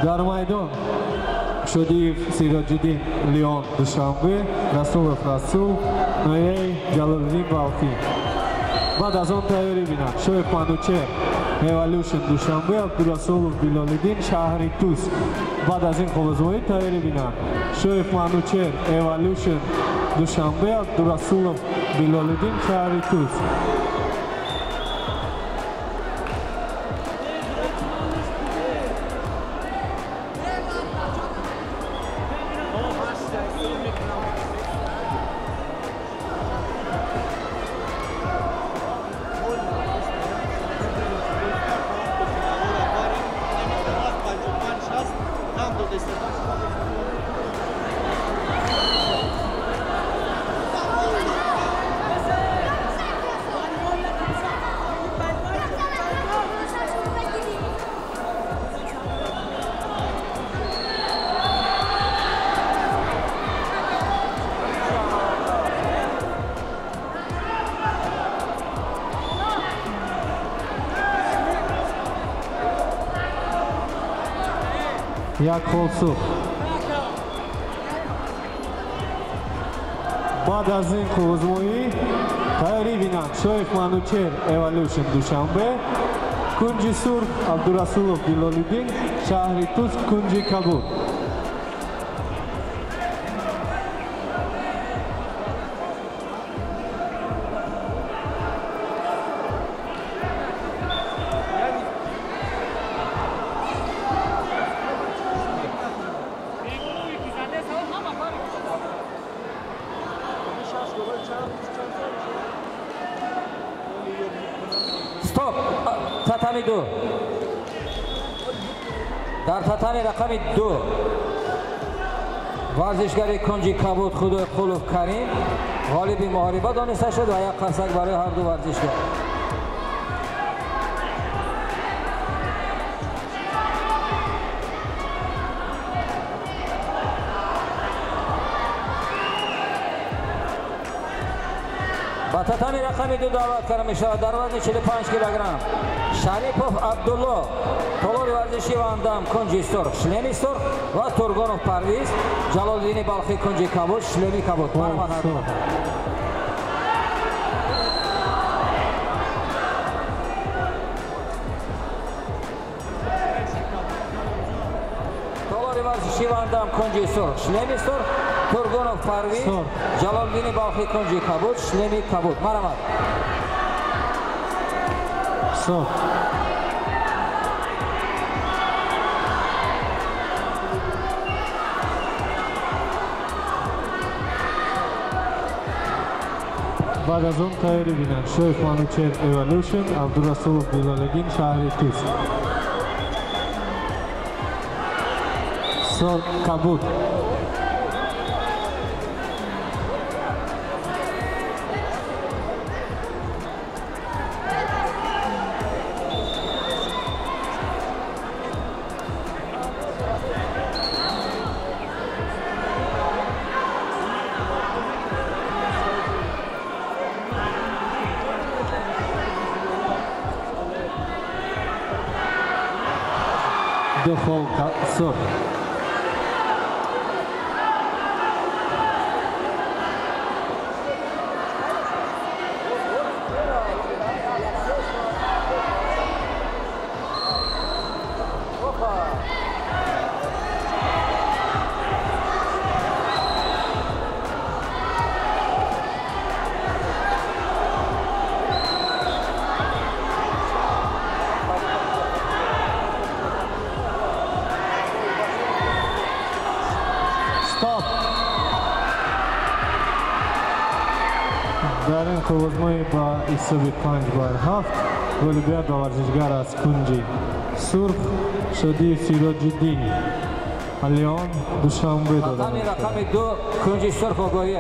در میدان شدیف سیراج‌الدین لیون دوشنبه، رسولов رسول نویه جلال‌الدین بلخی. بعد از آن تیاری بینم شویف منوچهر Evolution دوشنبه عبدالرسولов بلال‌الدین شهری توس. بعد از این خوزمایی تیاری بینم شویف منوچهر Evolution دوشنبه عبدالرسولov بلال‌الدین شهری توس. یک خلصوخ. بعد از این خوزمایی تیاری بینم شویف منوچهر Evolution دوشنبه کنجی سرخ عبدالرسولov بلال‌الدین شهری توس کنجی کبود. Stop. Tatami 2. در tatami رقم 2 ورزشگری کنجی کبود خدای قلوب کریم غالب محاربه دانسته شد و یک قرصک برای هر دو ورزشگر. با tatami رقم 2 دعوت کرده می شود در وزن 45 کیلوگرم شریپوف عبدالله طلاب ورزشی و اندام کنجی سرخ شلمی سرخ و تورگانوف پرویز جلال‌الدین بلخی کنجی کبود شلمی کبود. طلاب ورزشی و اندام کنجی سرخ شلمی سرخ تورگانوف پرویز جلال‌الدین بلخی کنجی کبود شلمی کبود. مرحمت. بعد از اون تیاری بینم شویف منوچهر Evolution عبدالرسولov بلال‌الدین شهری توس. کبود. دو خول سرخ. در این خوزمایی با ایسابی 5-7 گلبیاد ورزشگر از کنجی سرخ شدی سیراج‌الدین لیون دوشنبه داده. رقم 2 کنجی سرخ آگاهی